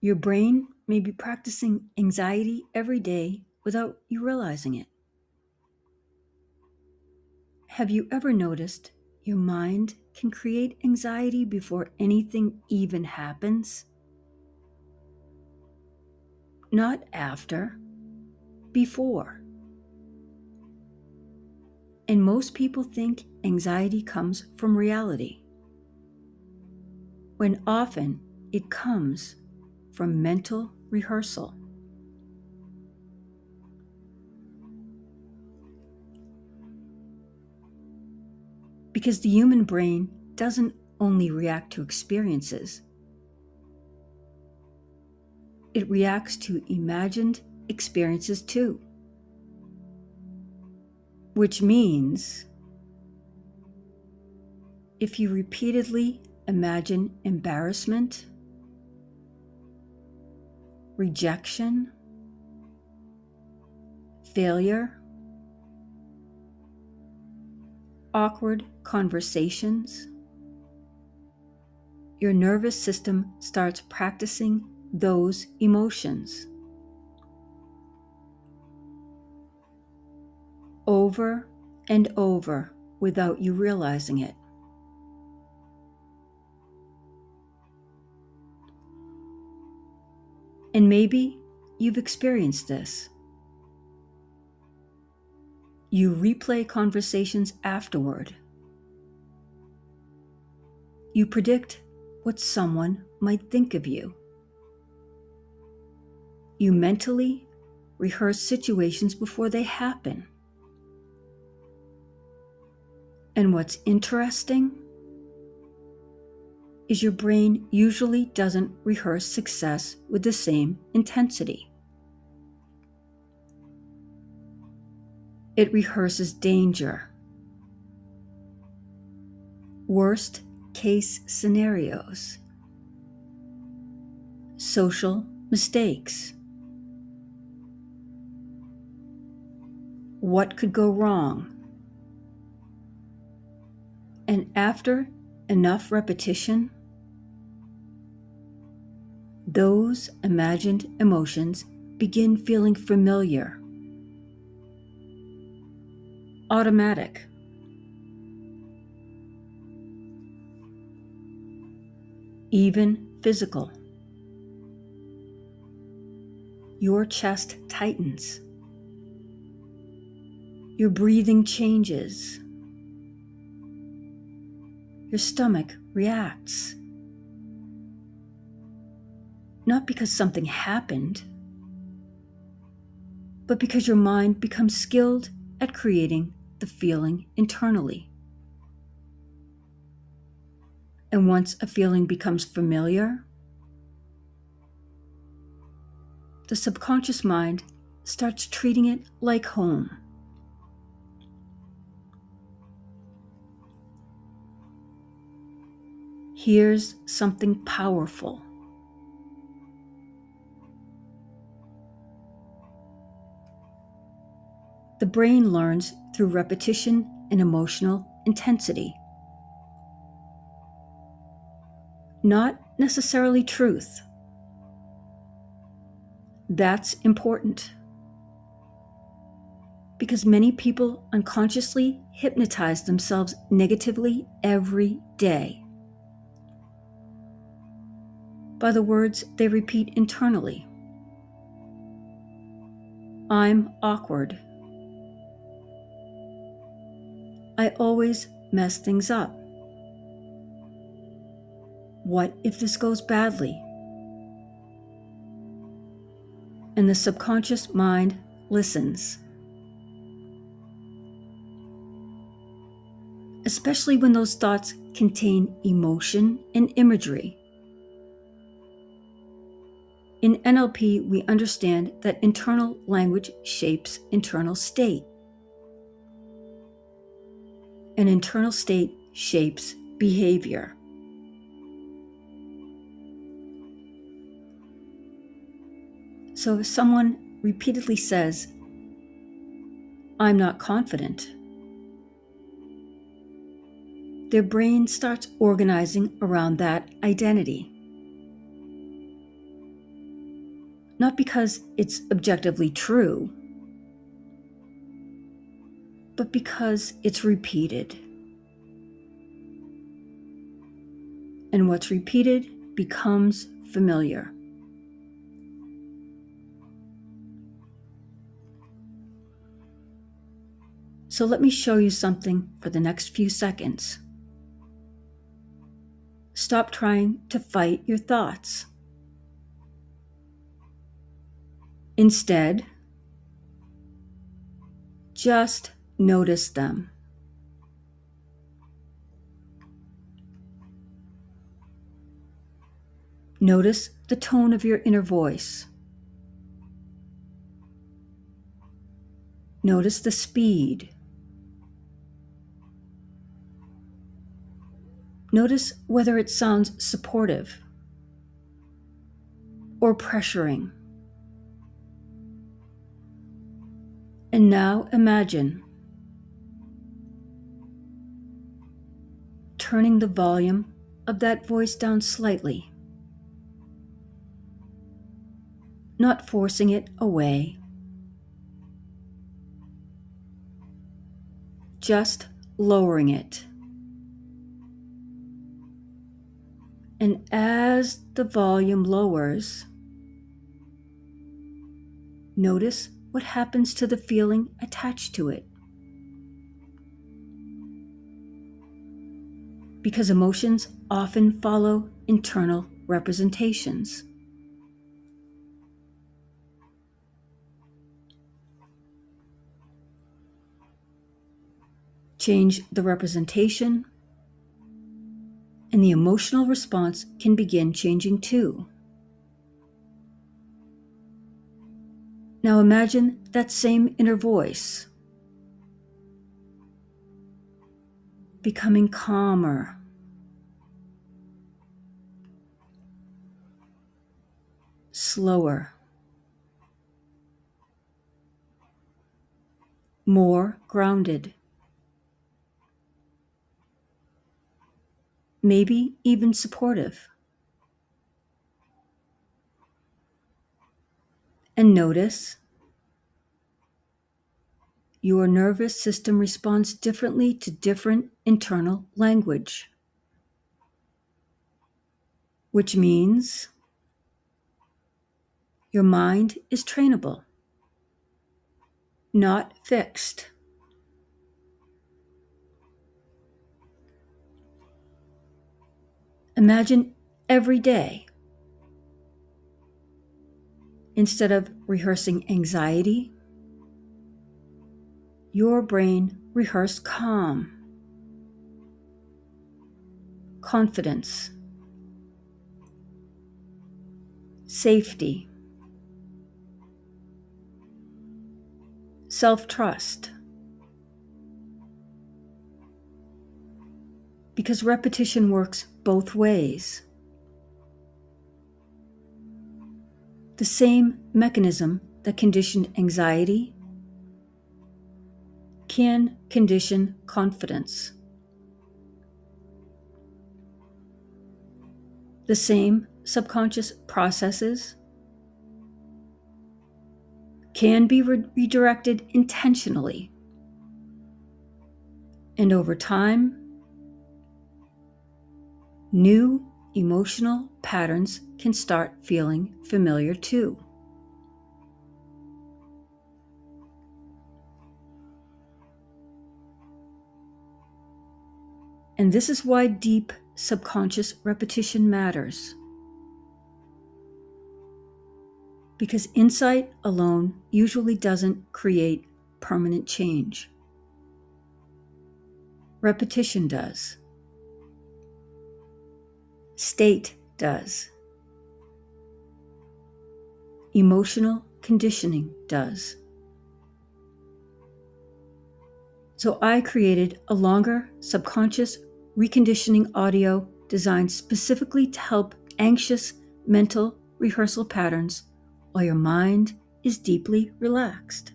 Your brain may be practicing anxiety every day without you realizing it. Have you ever noticed your mind can create anxiety before anything even happens? Not after, before. And most people think anxiety comes from reality, when often it comes from mental rehearsal. Because the human brain doesn't only react to experiences, it reacts to imagined experiences too. Which means, if you repeatedly imagine embarrassment, rejection, failure, awkward conversations, your nervous system starts practicing those emotions over and over without you realizing it. And maybe you've experienced this. You replay conversations afterward. You predict what someone might think of you. You mentally rehearse situations before they happen. And what's interesting is your brain usually doesn't rehearse success with the same intensity. It rehearses danger, worst case scenarios, social mistakes, what could go wrong. And after enough repetition, those imagined emotions begin feeling familiar, automatic. Even physical. Your chest tightens. Your breathing changes. Your stomach reacts. Not because something happened, but because your mind becomes skilled at creating the feeling internally. And once a feeling becomes familiar, the subconscious mind starts treating it like home. Here's something powerful. The brain learns through repetition and emotional intensity. Not necessarily truth. That's important, because many people unconsciously hypnotize themselves negatively every day by the words they repeat internally. I'm awkward. I always mess things up. What if this goes badly? And the subconscious mind listens. Especially when those thoughts contain emotion and imagery. In NLP, we understand that internal language shapes internal state. An internal state shapes behavior. So if someone repeatedly says, I'm not confident, their brain starts organizing around that identity. not because it's objectively true, but because it's repeated. And what's repeated becomes familiar. So let me show you something for the next few seconds. Stop trying to fight your thoughts. Instead, just notice them. Notice the tone of your inner voice. Notice the speed. Notice whether it sounds supportive or pressuring. And now imagine turning the volume of that voice down slightly, not forcing it away, just lowering it. And as the volume lowers, notice what happens to the feeling attached to it. Because emotions often follow internal representations. Change the representation, and the emotional response can begin changing too. Now imagine that same inner voice becoming calmer, slower, more grounded, maybe even supportive. And notice your nervous system responds differently to different internal language, which means your mind is trainable, not fixed. Imagine every day, instead of rehearsing anxiety, your brain rehearsed calm, confidence, safety, self-trust. Because repetition works both ways. The same mechanism that conditioned anxiety can condition confidence. The same subconscious processes can be redirected intentionally. And over time, new emotional patterns can start feeling familiar too. And this is why deep subconscious repetition matters. Because insight alone usually doesn't create permanent change. Repetition does. State does. Emotional conditioning does. So I created a longer subconscious reconditioning audio designed specifically to help anxious mental rehearsal patterns while your mind is deeply relaxed.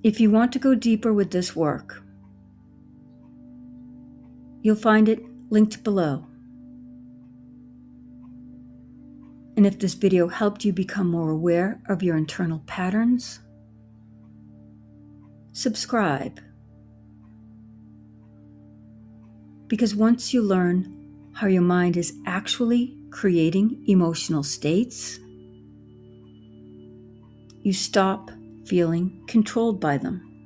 If you want to go deeper with this work, you'll find it linked below. And if this video helped you become more aware of your internal patterns, subscribe. Because once you learn how your mind is actually creating emotional states, you stop feeling controlled by them.